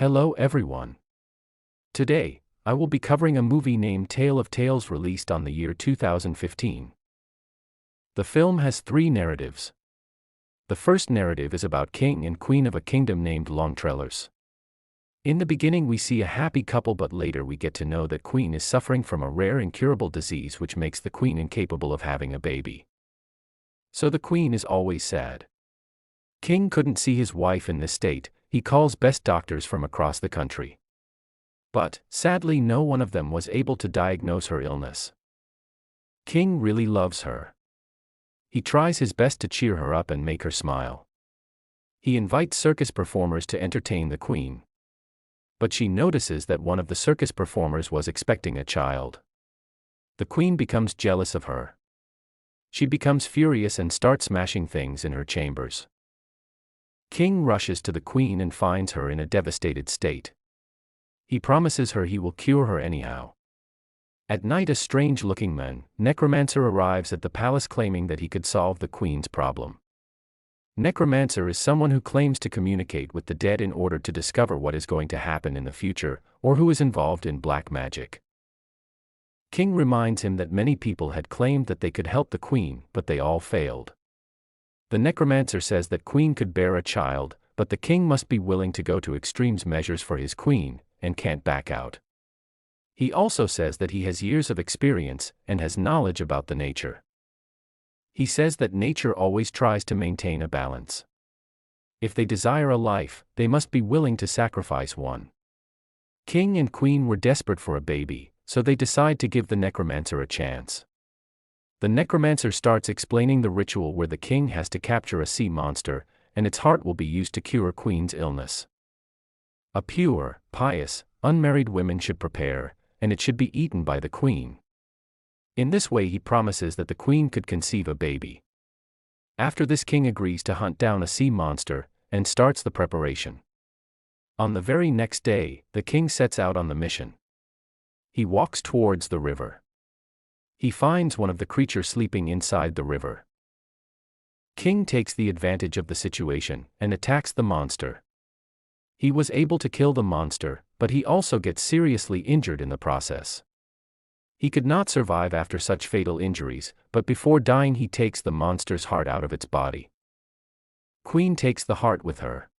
Hello everyone. Today, I will be covering a movie named Tale of Tales released on the year 2015. The film has three narratives. The first narrative is about king and queen of a kingdom named Longtrellers. In the beginning we see a happy couple, but later we get to know that queen is suffering from a rare incurable disease which makes the queen incapable of having a baby. So the queen is always sad. King couldn't see his wife in this state. He calls best doctors from across the country. But, sadly, no one of them was able to diagnose her illness. King really loves her. He tries his best to cheer her up and make her smile. He invites circus performers to entertain the queen. But she notices that one of the circus performers was expecting a child. The queen becomes jealous of her. She becomes furious and starts smashing things in her chambers. King rushes to the queen and finds her in a devastated state. He promises her he will cure her anyhow. At night, a strange-looking man, necromancer, arrives at the palace claiming that he could solve the queen's problem. Necromancer is someone who claims to communicate with the dead in order to discover what is going to happen in the future, or who is involved in black magic. King reminds him that many people had claimed that they could help the queen, but they all failed. The necromancer says that queen could bear a child, but the king must be willing to go to extremes measures for his queen, and can't back out. He also says that he has years of experience, and has knowledge about the nature. He says that nature always tries to maintain a balance. If they desire a life, they must be willing to sacrifice one. King and queen were desperate for a baby, so they decide to give the necromancer a chance. The necromancer starts explaining the ritual where the king has to capture a sea monster, and its heart will be used to cure queen's illness. A pure, pious, unmarried woman should prepare, and it should be eaten by the queen. In this way he promises that the queen could conceive a baby. After this, king agrees to hunt down a sea monster, and starts the preparation. On the very next day, the king sets out on the mission. He walks towards the river. He finds one of the creatures sleeping inside the river. King takes the advantage of the situation and attacks the monster. He was able to kill the monster, but he also gets seriously injured in the process. He could not survive after such fatal injuries, but before dying he takes the monster's heart out of its body. Queen takes the heart with her.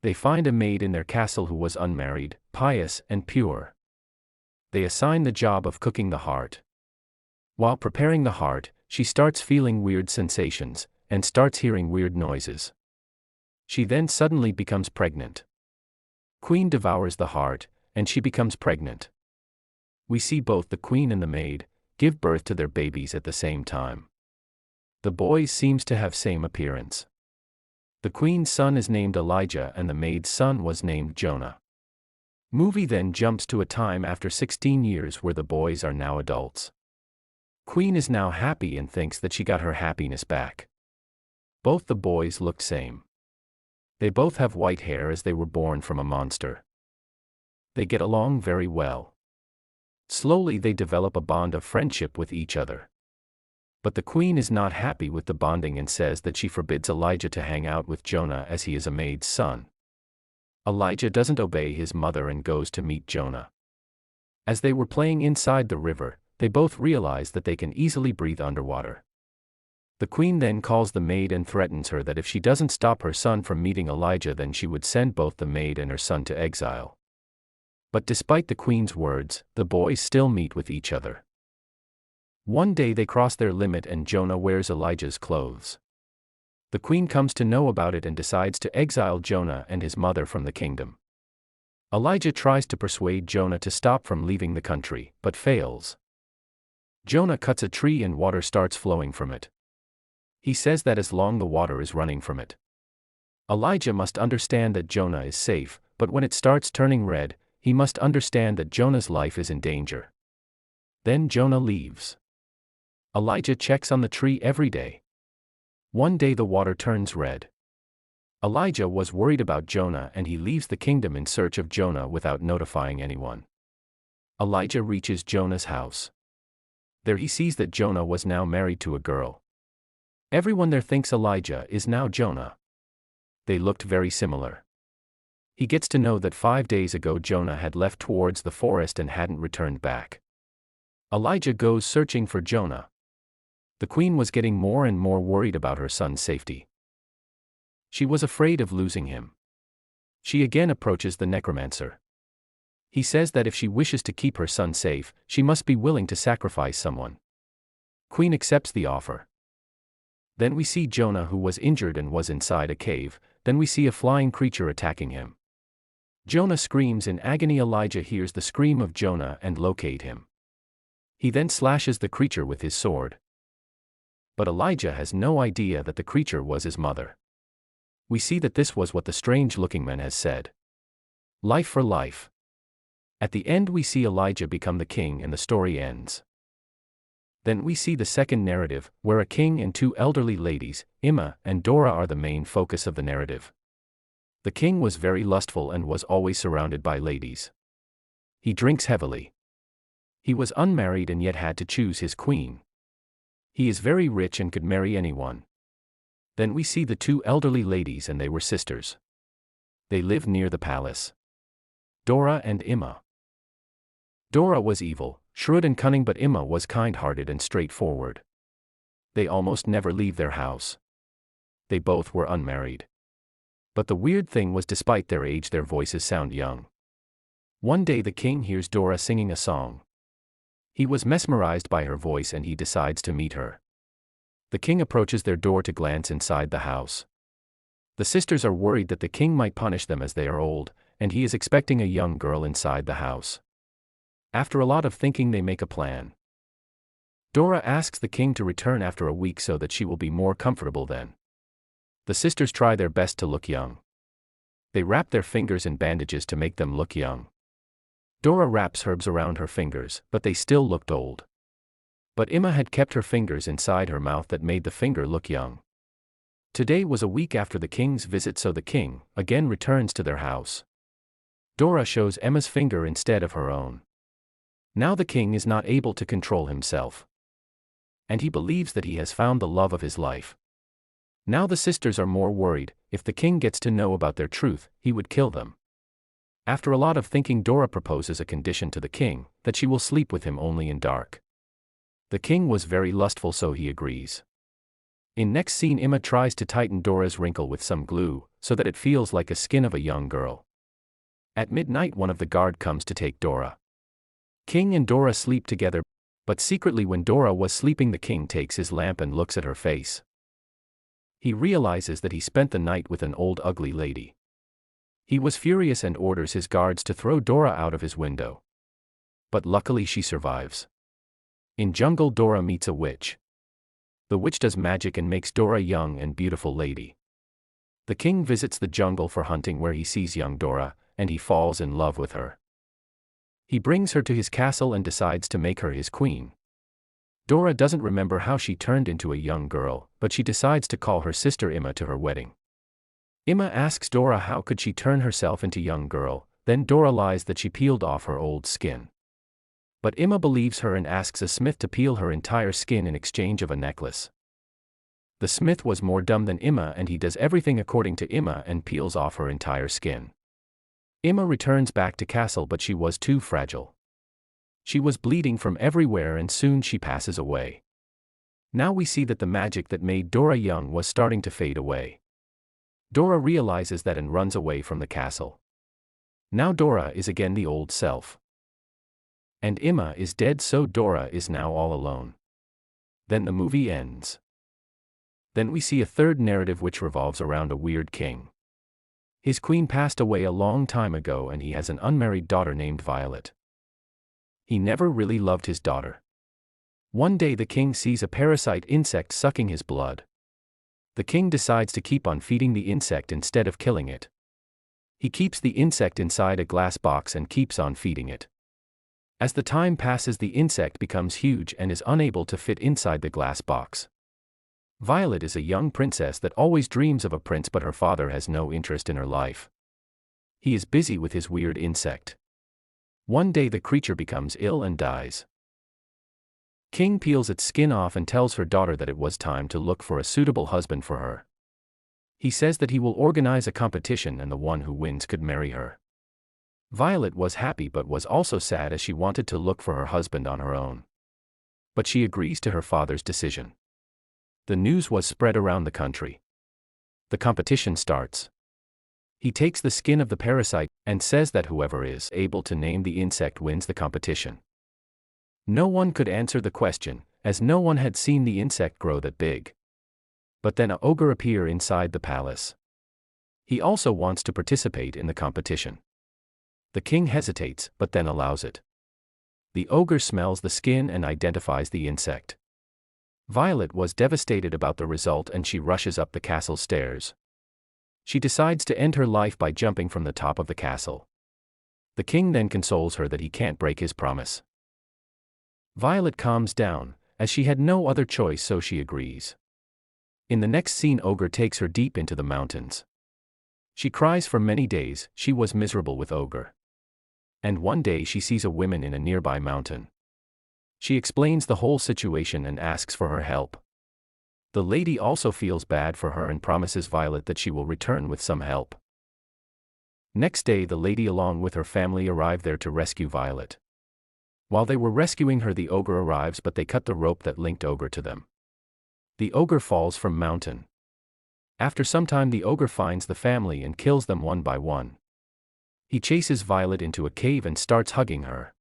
They find a maid in their castle who was unmarried, pious, and pure. They assign the job of cooking the heart. While preparing the heart, she starts feeling weird sensations, and starts hearing weird noises. She then suddenly becomes pregnant. Queen devours the heart, and she becomes pregnant. We see both the queen and the maid give birth to their babies at the same time. The boy seems to have same appearance. The queen's son is named Elijah and the maid's son was named Jonah. Movie then jumps to a time after 16 years where the boys are now adults. Queen is now happy and thinks that she got her happiness back. Both the boys look same. They both have white hair as they were born from a monster. They get along very well. Slowly they develop a bond of friendship with each other. But the queen is not happy with the bonding and says that she forbids Elijah to hang out with Jonah as he is a maid's son. Elijah doesn't obey his mother and goes to meet Jonah. As they were playing inside the river, they both realize that they can easily breathe underwater. The queen then calls the maid and threatens her that if she doesn't stop her son from meeting Elijah, then she would send both the maid and her son to exile. But despite the queen's words, the boys still meet with each other. One day they cross their limit and Jonah wears Elijah's clothes. The queen comes to know about it and decides to exile Jonah and his mother from the kingdom. Elijah tries to persuade Jonah to stop from leaving the country, but fails. Jonah cuts a tree and water starts flowing from it. He says that as long the water is running from it. Elijah must understand that Jonah is safe, but when it starts turning red, he must understand that Jonah's life is in danger. Then Jonah leaves. Elijah checks on the tree every day. One day the water turns red. Elijah was worried about Jonah and he leaves the kingdom in search of Jonah without notifying anyone. Elijah reaches Jonah's house. There he sees that Jonah was now married to a girl. Everyone there thinks Elijah is now Jonah. They looked very similar. He gets to know that 5 days ago Jonah had left towards the forest and hadn't returned back. Elijah goes searching for Jonah. The queen was getting more and more worried about her son's safety. She was afraid of losing him. She again approaches the necromancer. He says that if she wishes to keep her son safe, she must be willing to sacrifice someone. Queen accepts the offer. Then we see Jonah, who was injured and was inside a cave. Then we see a flying creature attacking him. Jonah screams in agony. Elijah hears the scream of Jonah and locates him. He then slashes the creature with his sword. But Elijah has no idea that the creature was his mother. We see that this was what the strange-looking man has said. Life for life. At the end we see Elijah become the king and the story ends. Then we see the second narrative, where a king and two elderly ladies, Emma and Dora, are the main focus of the narrative. The king was very lustful and was always surrounded by ladies. He drinks heavily. He was unmarried and yet had to choose his queen. He is very rich and could marry anyone. Then we see the two elderly ladies, and they were sisters. They lived near the palace. Dora and Emma. Dora was evil, shrewd and cunning, but Emma was kind-hearted and straightforward. They almost never leave their house. They both were unmarried. But the weird thing was, despite their age, their voices sound young. One day the king hears Dora singing a song. He was mesmerized by her voice and he decides to meet her. The king approaches their door to glance inside the house. The sisters are worried that the king might punish them as they are old, and he is expecting a young girl inside the house. After a lot of thinking, they make a plan. Dora asks the king to return after a week so that she will be more comfortable then. The sisters try their best to look young. They wrap their fingers in bandages to make them look young. Dora wraps herbs around her fingers, but they still looked old. But Emma had kept her fingers inside her mouth that made the finger look young. Today was a week after the king's visit, so the king again returns to their house. Dora shows Emma's finger instead of her own. Now the king is not able to control himself. And he believes that he has found the love of his life. Now the sisters are more worried. If the king gets to know about their truth, he would kill them. After a lot of thinking, Dora proposes a condition to the king, that she will sleep with him only in dark. The king was very lustful, so he agrees. In next scene, Emma tries to tighten Dora's wrinkle with some glue, so that it feels like a skin of a young girl. At midnight, one of the guard comes to take Dora. King and Dora sleep together, but secretly when Dora was sleeping, the king takes his lamp and looks at her face. He realizes that he spent the night with an old ugly lady. He was furious and orders his guards to throw Dora out of his window. But luckily she survives. In jungle, Dora meets a witch. The witch does magic and makes Dora a young and beautiful lady. The king visits the jungle for hunting, where he sees young Dora, and he falls in love with her. He brings her to his castle and decides to make her his queen. Dora doesn't remember how she turned into a young girl, but she decides to call her sister Emma to her wedding. Emma asks Dora how could she turn herself into a young girl, then Dora lies that she peeled off her old skin. But Emma believes her and asks a smith to peel her entire skin in exchange of a necklace. The smith was more dumb than Emma, and he does everything according to Emma and peels off her entire skin. Emma returns back to castle, but she was too fragile. She was bleeding from everywhere and soon she passes away. Now we see that the magic that made Dora young was starting to fade away. Dora realizes that and runs away from the castle. Now Dora is again the old self. And Emma is dead, so Dora is now all alone. Then the movie ends. Then we see a third narrative which revolves around a weird king. His queen passed away a long time ago and he has an unmarried daughter named Violet. He never really loved his daughter. One day the king sees a parasite insect sucking his blood. The king decides to keep on feeding the insect instead of killing it. He keeps the insect inside a glass box and keeps on feeding it. As the time passes, the insect becomes huge and is unable to fit inside the glass box. Violet is a young princess that always dreams of a prince, but her father has no interest in her life. He is busy with his weird insect. One day the creature becomes ill and dies. King peels its skin off and tells her daughter that it was time to look for a suitable husband for her. He says that he will organize a competition and the one who wins could marry her. Violet was happy but was also sad as she wanted to look for her husband on her own. But she agrees to her father's decision. The news was spread around the country. The competition starts. He takes the skin of the parasite and says that whoever is able to name the insect wins the competition. No one could answer the question, as no one had seen the insect grow that big. But then an ogre appears inside the palace. He also wants to participate in the competition. The king hesitates, but then allows it. The ogre smells the skin and identifies the insect. Violet was devastated about the result and she rushes up the castle stairs. She decides to end her life by jumping from the top of the castle. The king then consoles her that he can't break his promise. Violet calms down, as she had no other choice, so she agrees. In the next scene, Ogre takes her deep into the mountains. She cries for many days. She was miserable with Ogre. And one day she sees a woman in a nearby mountain. She explains the whole situation and asks for her help. The lady also feels bad for her and promises Violet that she will return with some help. Next day, the lady along with her family arrive there to rescue Violet. While they were rescuing her, the ogre arrives, but they cut the rope that linked Ogre to them. The ogre falls from mountain. After some time, the ogre finds the family and kills them one by one. He chases Violet into a cave and starts hugging her.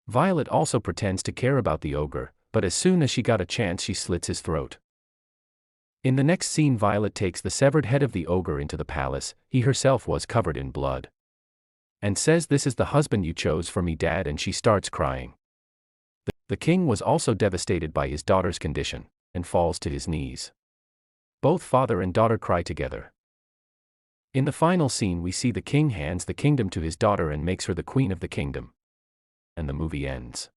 Violet also pretends to care about the ogre, but as soon as she got a chance, she slits his throat. In the next scene, Violet takes the severed head of the ogre into the palace. He herself was covered in blood. And says, "This is the husband you chose for me, Dad," and she starts crying. The king was also devastated by his daughter's condition, and falls to his knees. Both father and daughter cry together. In the final scene, we see the king hands the kingdom to his daughter and makes her the queen of the kingdom. And the movie ends.